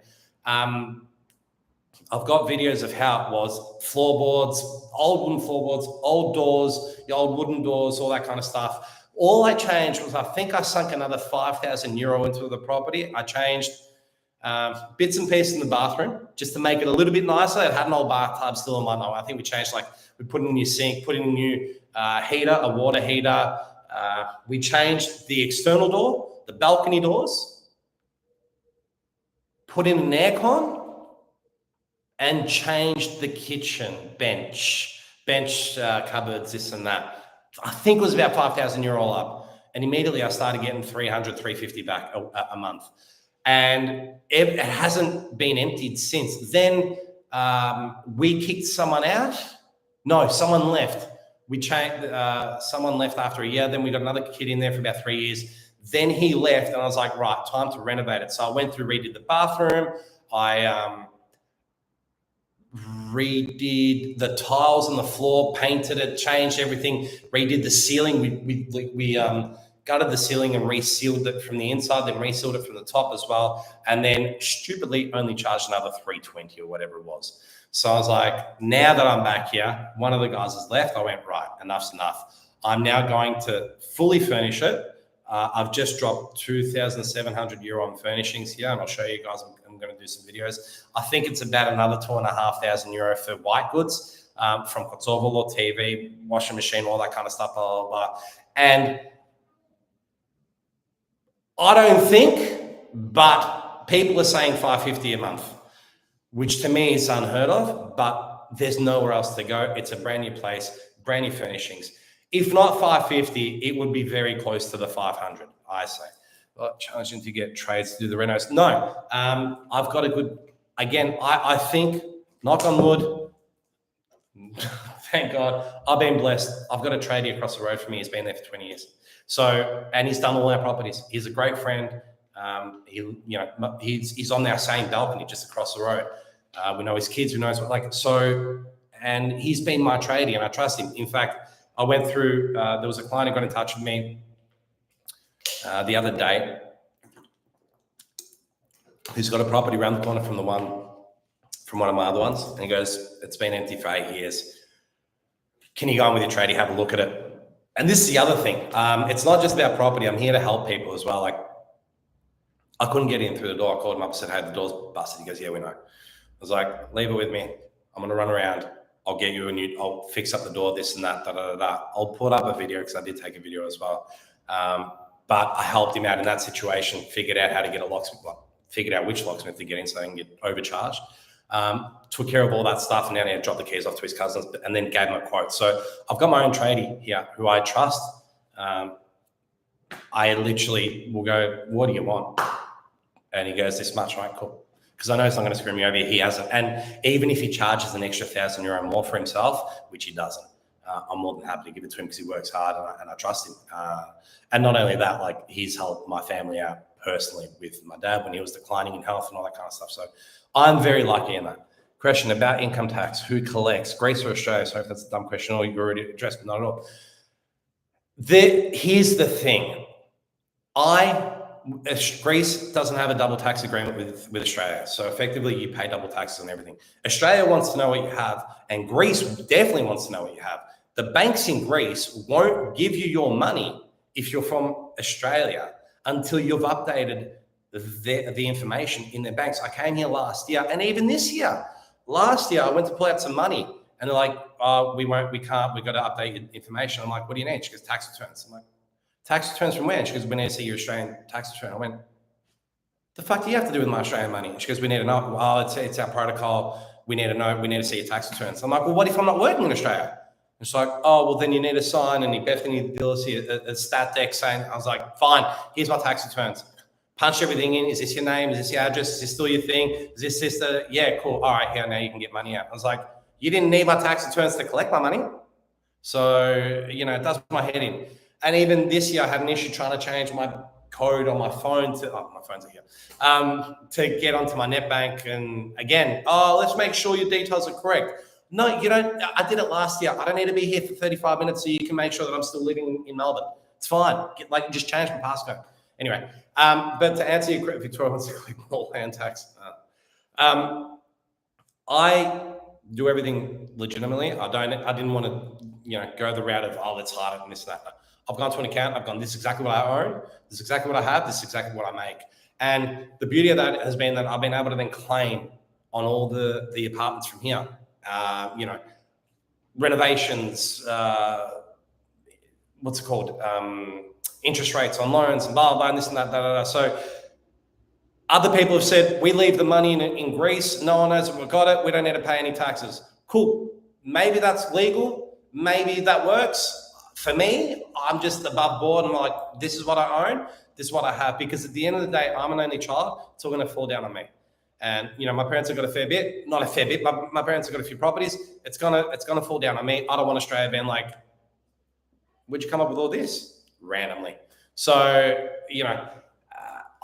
I've got videos of how it was. Floorboards, old wooden floorboards, old doors, the old wooden doors, all that kind of stuff. All I changed was, I think I sunk another 5,000 euro into the property. I changed bits and pieces in the bathroom just to make it a little bit nicer. It had an old bathtub still in my know. I think we changed, we put in a new sink, put in a new heater, a water heater. We changed the external door, the balcony doors, put in an aircon, and changed the kitchen bench, cupboards, this and that. I think it was about 5,000 euro up. And immediately I started getting 300, 350 back a month. And it hasn't been emptied since. Then we kicked someone out. No, someone left. We changed, someone left after a year. Then we got another kid in there for about 3 years. Then he left and I was like, right, time to renovate it. So I went through, redid the bathroom. I redid the tiles on the floor, painted it, changed everything, redid the ceiling. We gutted the ceiling and resealed it from the inside, then resealed it from the top as well, and then stupidly only charged another $320 or whatever it was. So I was like, now that I'm back here, one of the guys has left. I went, right, enough's enough. I'm now going to fully furnish it. I've just dropped 2,700 euro on furnishings here, and I'll show you guys. I'm going to do some videos. I think it's about another 2,500 euro for white goods, from Kosovo, TV, washing machine, all that kind of stuff, blah, blah, blah. And I don't think, but people are saying 550 a month, which to me is unheard of, but there's nowhere else to go. It's a brand new place, brand new furnishings. If not 550, it would be very close to the 500, I say. Challenging to get trades to do the renos. No, I've got a good, again, I think, knock on wood, thank God, I've been blessed. I've got a tradie across the road from me. He's been there for 20 years. So, and he's done all our properties. He's a great friend. He's on our same balcony just across the road. We know his kids, we know his, and he's been my tradie and I trust him. In fact, I went through, there was a client who got in touch with me the other day who's got a property around the corner from one of my other ones. And he goes, it's been empty for 8 years. Can you go in with your tradie, have a look at it? And this is the other thing. It's not just about property. I'm here to help people as well. Like, I couldn't get in through the door. I called him up and said, hey, the door's busted. He goes, yeah, we know. I was like, leave it with me. I'm going to run around. I'll get you I'll fix up the door, this and that, I'll put up a video because I did take a video as well. But I helped him out in that situation, figured out how to get a locksmith, figured out which locksmith to get in so they can get overcharged. Took care of all that stuff, and now he dropped the keys off to his cousins and then gave him a quote. So I've got my own tradie here who I trust. I literally will go, what do you want? And he goes, this much, right? Cool. Because I know it's not going to screw me over. He hasn't. And even if he charges an extra €1,000 more for himself, which he doesn't, I'm more than happy to give it to him because he works hard and I trust him. And not only that, like, he's helped my family out personally with my dad when he was declining in health and all that kind of stuff. So I'm very lucky in that. Question about income tax, who collects? Greece or Australia? So if that's a dumb question or you've already addressed, but not at all. Here's the thing. Greece doesn't have a double tax agreement with Australia. So effectively you pay double taxes on everything. Australia wants to know what you have, and Greece definitely wants to know what you have. The banks in Greece won't give you your money if you're from Australia until you've updated the information in their banks. I came here last year, and even this year. Last year I went to pull out some money and they're like, oh, we can't, we've got to update your information. I'm like, what do you need? She goes, tax returns. I'm like, tax returns from where? She goes, we need to see your Australian tax return. I went, the fuck do you have to do with my Australian money? She goes, we need to know. Oh, it's our protocol. We need to know. We need to see your tax returns. I'm like, well, what if I'm not working in Australia? It's like, oh, well, then you need to sign and you definitely need to see a stat deck saying, I was like, fine, here's my tax returns. Punched everything in. Is this your name? Is this your address? Is this still your thing? Is this sister? Yeah, cool. All right, here, now you can get money out. I was like, you didn't need my tax returns to collect my money. So, it does my head in. And even this year, I had an issue trying to change my code on my phone my phone's here, to get onto my net bank. And again, let's make sure your details are correct. No, you don't. I did it last year. I don't need to be here for 35 minutes so you can make sure that I'm still living in Melbourne. It's fine. Just change my passcode. Anyway, but to answer your question, Victoria wants to click more land tax. I do everything legitimately. I didn't want to, go the route of, let's hide it and this and that. I've gone to an account. I've gone, this is exactly what I own. This is exactly what I have. This is exactly what I make. And the beauty of that has been that I've been able to then claim on all the apartments from here. Renovations, what's it called? Interest rates on loans and blah, blah, and this and that. So other people have said, we leave the money in Greece. No one knows if we've got it. We don't need to pay any taxes. Cool. Maybe that's legal. Maybe that works. For me, I'm just above board. I'm like, this is what I own. This is what I have. Because at the end of the day, I'm an only child. It's all going to fall down on me. And, my parents have got a fair bit. Not a fair bit, but my parents have got a few properties. It's gonna fall down on me. I don't want Australia being like, where'd you come up with all this? Randomly. So,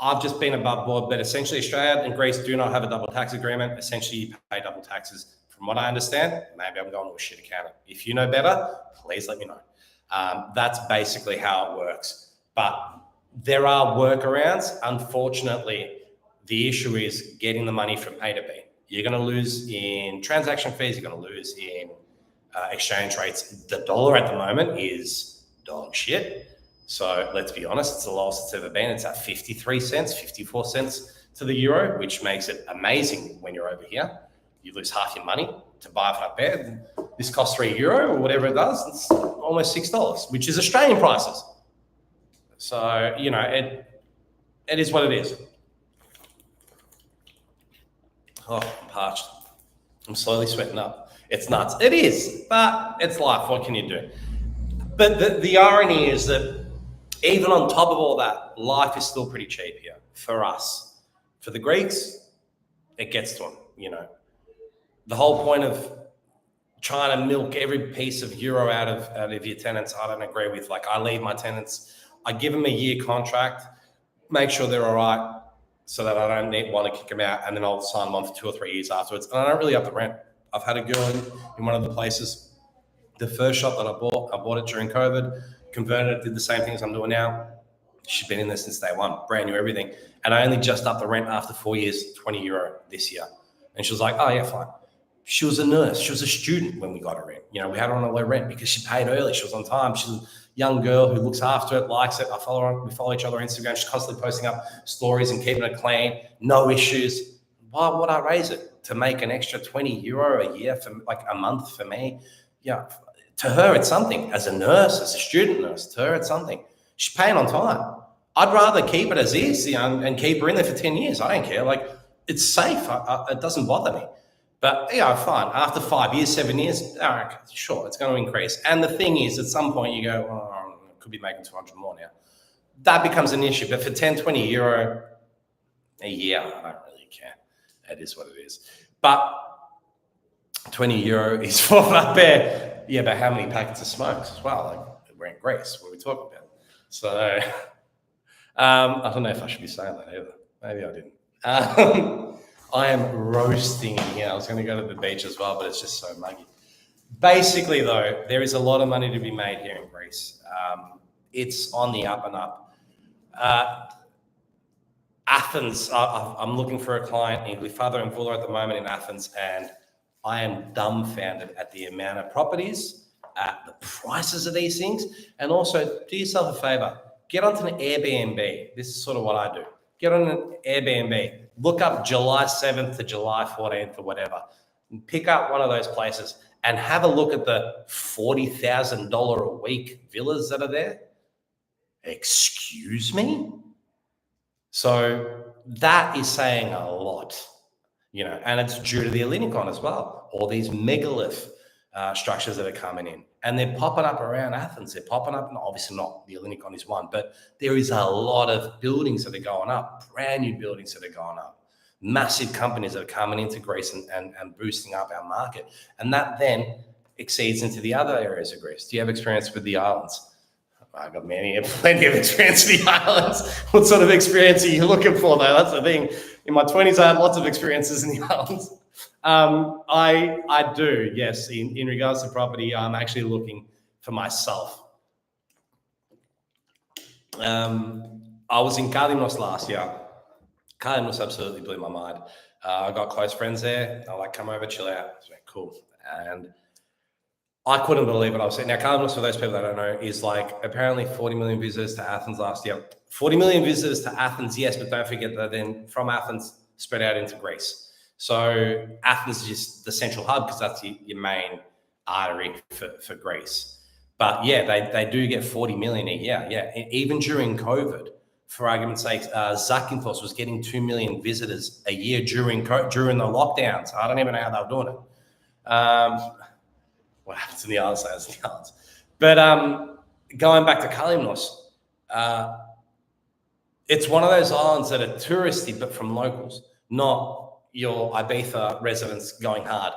I've just been above board, but essentially Australia and Greece do not have a double tax agreement. Essentially, you pay double taxes From what I understand, maybe I'm going to a shit accountant. If you know better, please let me know. That's basically how it works. But there are workarounds. Unfortunately, the issue is getting the money from A to B. You're going to lose in transaction fees. You're going to lose in exchange rates. The dollar at the moment is dog shit. So let's be honest, it's the lowest it's ever been. It's at 53 cents, 54 cents to the euro, which makes it amazing when you're over here. You lose half your money to buy a bed. This costs €3 or whatever it does. It's almost $6, which is Australian prices. So, it is what it is. Oh, I'm parched. I'm slowly sweating up. It's nuts. It is, but it's life. What can you do? But the irony is that even on top of all that, life is still pretty cheap here for us. For the Greeks, it gets to them, The whole point of trying to milk every piece of euro out of your tenants, I don't agree with. Like, I leave my tenants, I give them a year contract, make sure they're all right, so that I don't want to kick them out, and then I'll sign them on for 2 or 3 years afterwards. And I don't really up the rent. I've had a girl in one of the places, the first shop that I bought it during COVID, converted it, did the same thing as I'm doing now. She's been in there since day one, brand new everything. And I only just upped the rent after 4 years, €20 this year. And she was like, oh yeah, fine. She was a nurse. She was a student when we got her in. We had her on a low rent because she paid early. She was on time. She's a young girl who looks after it, likes it. I follow her. We follow each other on Instagram. She's constantly posting up stories and keeping it clean. No issues. Why would I raise it to make an extra €20 a year for like a month for me? Yeah. To her, it's something. As a nurse, as a student nurse, to her, it's something. She's paying on time. I'd rather keep it as is, and keep her in there for 10 years. I don't care. Like, it's safe. It doesn't bother me. But, fine. After 5 years, 7 years, all right, sure, it's going to increase. And the thing is, at some point you go, oh, I could be making 200 more now. That becomes an issue. But for 10, €20 a year, I don't really care. It is what it is. But €20 is for that bear. Yeah, but how many packets of smokes as well? Like, we're in Greece. What are we talking about? So, I don't know if I should be saying that either. Maybe I didn't. I am roasting in here. I was going to go to the beach as well, but it's just so muggy. Basically, though, there is a lot of money to be made here in Greece. It's on the up and up. Athens, I'm looking for a client in Glyfada and Vula at the moment in Athens, and I am dumbfounded at the amount of properties, at the prices of these things, and also do yourself a favor. Get onto an Airbnb. This is sort of what I do. Get on an Airbnb. Look up July 7th to July 14th or whatever. Pick up one of those places and have a look at the $40,000 a week villas that are there. Excuse me? So that is saying a lot, and it's due to the Ellinikon as well. All these megalith structures that are coming in, and they're popping up around Athens. They're popping up, and obviously not the Ellinikon is one, but there is a lot of buildings that are going up, brand new buildings that are going up, massive companies that are coming into Greece and boosting up our market. And that then exceeds into the other areas of Greece. Do you have experience with the islands? I've got plenty of experience with the islands. What sort of experience are you looking for, though? That's the thing. In my 20s, I had lots of experiences in the islands. I do, yes. In regards to property, I'm actually looking for myself. I was in Kalimnos last year. Kalimnos absolutely blew my mind. I got close friends there. I come over, chill out. It's like, cool. And I couldn't believe what I was saying. Now, Kalimnos, for those people that don't know, is apparently 40 million visitors to Athens last year. 40 million visitors to Athens, yes, but don't forget that then from Athens spread out into Greece. So Athens is just the central hub because that's your main artery for Greece. But yeah, they do get 40 million a year. Yeah, even during COVID, for argument's sake, Zakynthos was getting 2 million visitors a year during the lockdowns. I don't even know how they were doing it. What happens in the islands stays in the islands. But going back to Kalimnos, it's one of those islands that are touristy, but from locals, not your Ibiza residents going hard.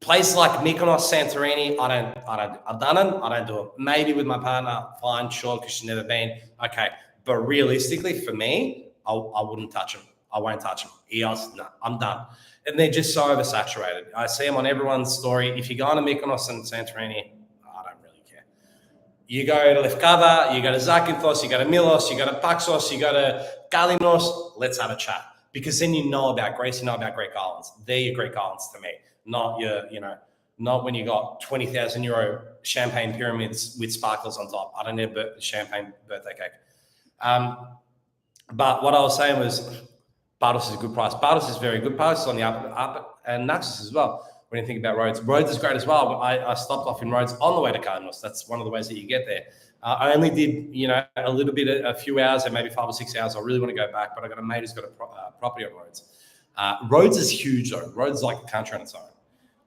Places like Mykonos, Santorini, I've done it. I don't do it. Maybe with my partner, fine, sure, because she's never been. Okay, but realistically, for me, I wouldn't touch them. I won't touch them. EOS, no, I'm done. And they're just so oversaturated. I see them on everyone's story. If you're going to Mykonos and Santorini, I don't really care. You go to Lefkada, you go to Zakynthos, you go to Milos, you go to Paxos, you go to Galinos, let's have a chat. Because then you know about Greece, you know about Greek islands. They're your Greek islands to me, not your, not when you got 20,000 euro champagne pyramids with sparkles on top. I don't need a champagne birthday cake. But what I was saying was, Bardos is a good price. Bardos is very good. Bardos is on the up, and Naxos as well. When you think about Rhodes, Rhodes is great as well. I stopped off in Rhodes on the way to Cardinals. That's one of the ways that you get there. I only did, a little bit, a few hours, and maybe 5 or 6 hours. I really want to go back, but I got a mate who's got a property on Rhodes. Rhodes is huge though. Rhodes is like a country on its own.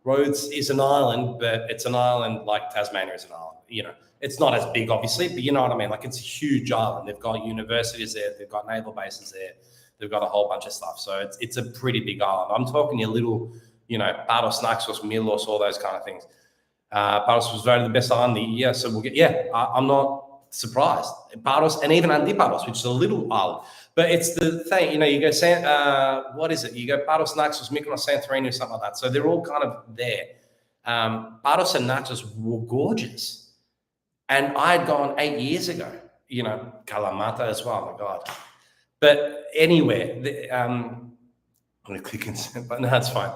Rhodes is an island, but it's an island like Tasmania is an island. It's not as big, obviously, but you know what I mean. Like it's a huge island. They've got universities there. They've got naval bases there. They've got a whole bunch of stuff. So it's a pretty big island. I'm talking your little, Bardos, Naxos, Milos, all those kind of things. Bardos was voted the best island of the year. So I'm not surprised. Bardos and even Antiparos, which is a little island. But it's the thing, you go, what is it? You go Bardos, Naxos, Mykonos, Santorini, or something like that. So they're all kind of there. Bardos and Naxos were gorgeous. And I had gone 8 years ago, Kalamata as well, my God. But anyway, I'm going to click and but no, that's fine.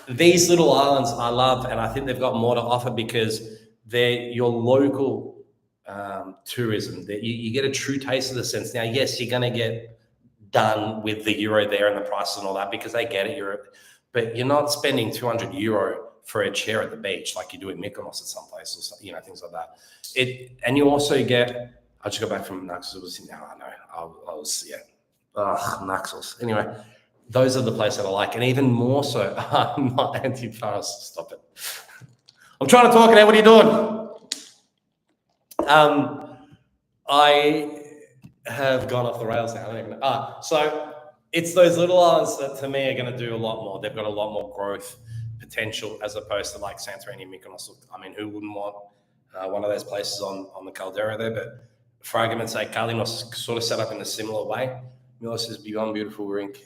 These little islands I love, and I think they've got more to offer because they're your local tourism. You get a true taste of the sense. Now, yes, you're going to get done with the euro there and the prices and all that because they get it, but you're not spending 200 euro for a chair at the beach like you do in Mykonos at some place or things like that. And you also get. I just got back from Naxos. Naxos. Anyway, those are the places that I like, and even more so, I'm not anti-Paris. Stop it. I'm trying to talk it out. What are you doing? I have gone off the rails now. I don't even know. So it's those little islands that to me are going to do a lot more. They've got a lot more growth potential as opposed to like Santorini, Mykonos. I mean, who wouldn't want one of those places on the Caldera there? But for argument's sake, Kalinos is sort of set up in a similar way. Milos is beyond beautiful rink.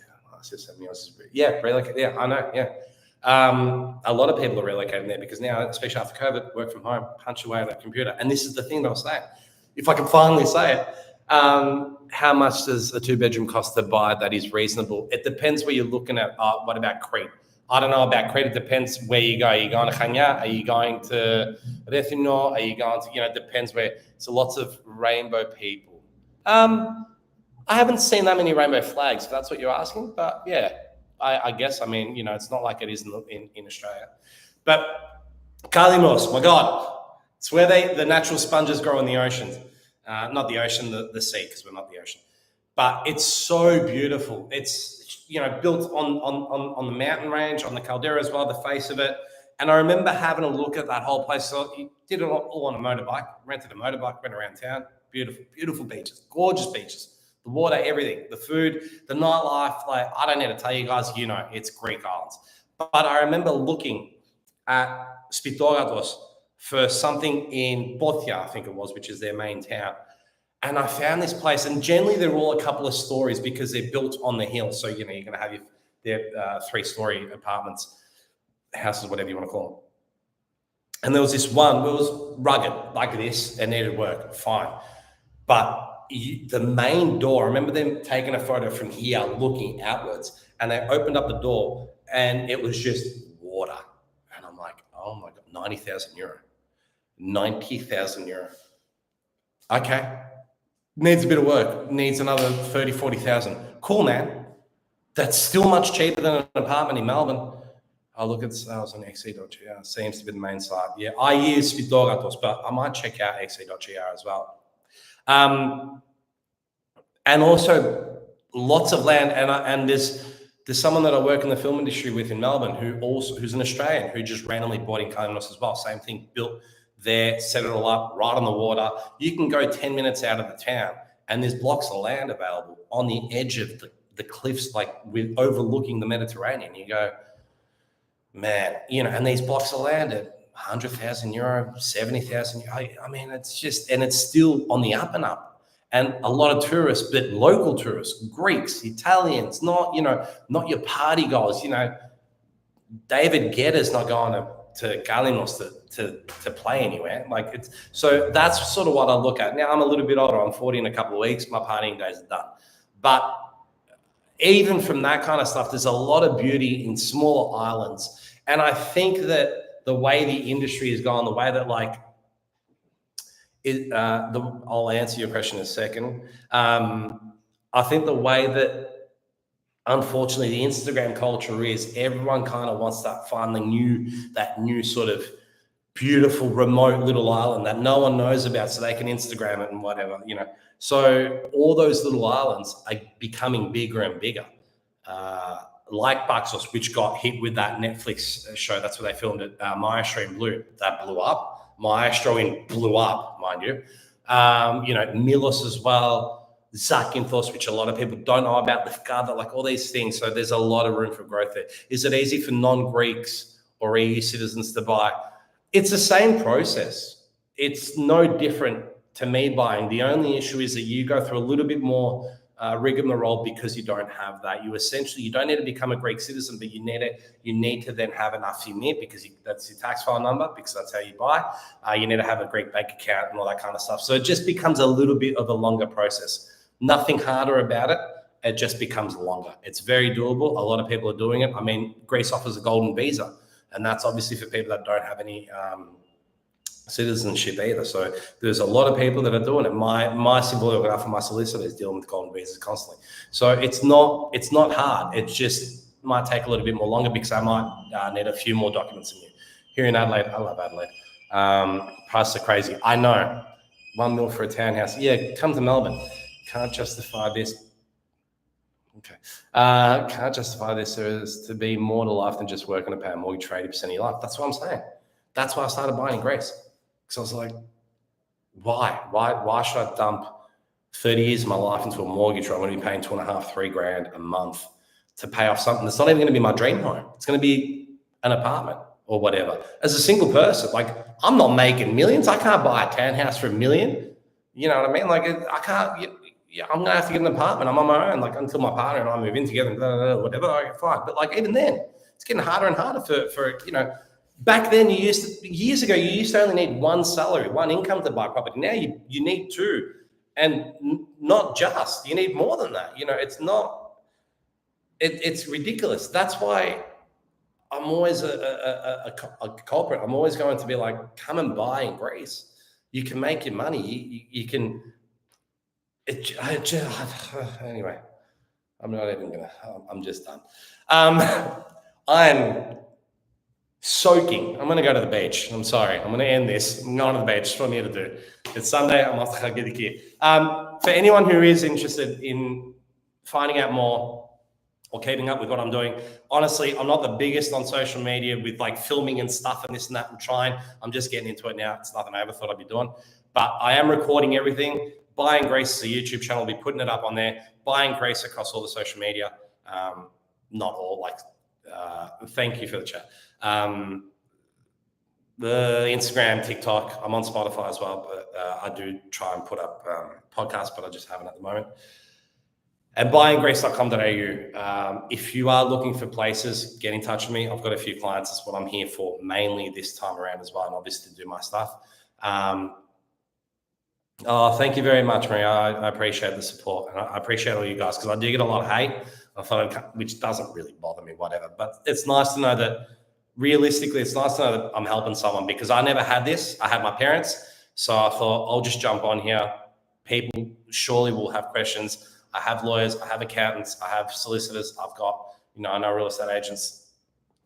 Relocate. Yeah, I know. Yeah. A lot of people are relocating there because now, especially after COVID, work from home, punch away at a computer. And this is the thing that I was saying. If I can finally say it, how much does a 2-bedroom cost to buy that is reasonable? It depends where you're looking at. What about Crete? I don't know about Crete. It depends where you go. Are you going to Chania? Are you going to Rethino? Are you going to, it depends where. So lots of rainbow people. I haven't seen that many rainbow flags, if that's what you're asking. But yeah, I guess, it's not like it is in Australia. But Kalimos, my God, it's where the natural sponges grow in the oceans. Not the ocean, the sea, because we're not the ocean. But it's so beautiful. It's, built on the mountain range, on the caldera as well, the face of it. And I remember having a look at that whole place. So you did it all on a motorbike, rented a motorbike, went around town. Beautiful, beautiful beaches, gorgeous beaches. The water, everything, the food, the nightlife. Like, I don't need to tell you guys, it's Greek islands. But I remember looking at Spitogatos for something in Bothia, I think it was, which is their main town. And I found this place, and generally they're all a couple of stories because they're built on the hill. So, you're going to have their 3-story apartments, houses, whatever you want to call them. And there was this one, it was rugged like this and needed work, fine. But the main door, I remember them taking a photo from here looking outwards, and they opened up the door and it was just water. And I'm like, oh my God, 90,000 euro. 90,000 euro. Okay. Needs a bit of work. Needs another 30, 40,000. Cool, man. That's still much cheaper than an apartment in Melbourne. I look at sales on xe.gr. Seems to be the main site. Yeah, I use Spitogatos, but I might check out xe.gr as well. And also lots of land. And there's someone that I work in the film industry with in Melbourne who's an Australian who just randomly bought in Kalinos as well. Same thing, built there, set it all up right on the water. You can go 10 minutes out of the town and there's blocks of land available on the edge of the cliffs, like with overlooking the Mediterranean. You go, man, and these blocks of land at 100,000 euro, 70,000. I mean, it's just, and it's still on the up and up. And a lot of tourists, but local tourists, Greeks, Italians, not your party goers. David Guetta's not going to Galinos to play anywhere. So that's sort of what I look at. Now I'm a little bit older. I'm 40 in a couple of weeks. My partying days are done. But even from that kind of stuff, there's a lot of beauty in smaller islands. And I think that the way the industry is going, the way that I'll answer your question in a second. I think the way that, unfortunately, the Instagram culture is everyone kind of wants that new sort of beautiful remote little island that no one knows about so they can Instagram it and whatever, So all those little islands are becoming bigger and bigger. Like Buxos, which got hit with that Netflix show. That's where they filmed it. Maestro in Blue. That blew up. Maestro in blew up, mind you. Milos as well. Zakynthos, which a lot of people don't know about. Lefkada, like all these things. So there's a lot of room for growth there. Is it easy for non-Greeks or EU citizens to buy? It's the same process. It's no different to me buying. The only issue is that you go through a little bit more rigmarole because you don't have that. You don't need to become a Greek citizen, but you need to then have an affimit because that's your tax file number, because that's how you buy. You need to have a Greek bank account and all that kind of stuff. So it just becomes a little bit of a longer process. Nothing harder about it. It just becomes longer. It's very doable. A lot of people are doing it. I mean, Greece offers a golden visa, and that's obviously for people that don't have any citizenship either. So there's a lot of people that are doing it. My symboliographer, my solicitor is dealing with golden visas constantly. So it's not hard. It just might take a little bit more longer because I might need a few more documents in here in Adelaide. I love Adelaide. Prices are crazy. I know. $1 million for a townhouse. Yeah, come to Melbourne. Can't justify this. Okay. Can't justify this as to be more to life than just working to pay a mortgage for 80% of your life. That's what I'm saying. That's why I started buying in Greece. Because I was like, why should I dump 30 years of my life into a mortgage where I'm going to be paying $2,500, $3,000 a month to pay off something that's not even going to be my dream home? It's going to be an apartment or whatever. As a single person, I'm not making millions. I can't buy a townhouse for $1 million. You know what I mean? I can't. I'm going to have to get an apartment. I'm on my own, until my partner and I move in together, whatever. Okay, fine. But even then, it's getting harder and harder for Back then, years ago, you used to only need one salary, one income to buy property. Now you need two, and not just. You need more than that. It's ridiculous. That's why I'm always a culprit. I'm always going to be like, come and buy in Greece. You can make your money. You can. Anyway, I'm not even gonna. I'm just done. I'm soaking. I'm going to go to the beach. I'm sorry. I'm going to end this. I'm going to the beach. That's what I'm here to do. It's Sunday. I'm off to get the kid. For anyone who is interested in finding out more or keeping up with what I'm doing, honestly, I'm not the biggest on social media with filming and stuff and this and that. I'm just getting into it now. It's nothing I ever thought I'd be doing. But I am recording everything. Buying Grace is a YouTube channel. I'll be putting it up on there. Buying Grace across all the social media. Not all. Thank you for the chat. The Instagram, TikTok, I'm on Spotify as well, but I do try and put up podcasts, but I just haven't at the moment. And buyinggreece.com.au. If you are looking for places, get in touch with me. I've got a few clients. That's what I'm here for, mainly this time around as well, and obviously to do my stuff. Thank you very much, Maria. I appreciate the support, and I appreciate all you guys, because I do get a lot of hate, which doesn't really bother me, whatever. But it's nice to know that, realistically, it's nice to know that I'm helping someone, because I never had this. I had my parents. So I thought I'll just jump on here. People surely will have questions. I have lawyers, I have accountants, I have solicitors. I've got, I know real estate agents.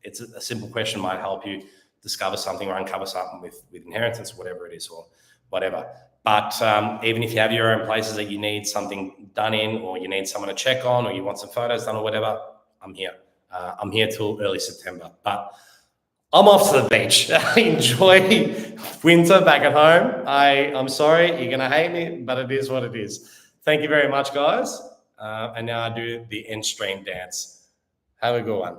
It's a simple question might help you discover something or uncover something with inheritance, whatever it is, or whatever. But even if you have your own places that you need something done in, or you need someone to check on, or you want some photos done or whatever, I'm here. I'm here till early September. But I'm off to the beach. Enjoy winter back at home. I'm sorry, you're going to hate me, but it is what it is. Thank you very much, guys. And now I do the end stream dance. Have a good one.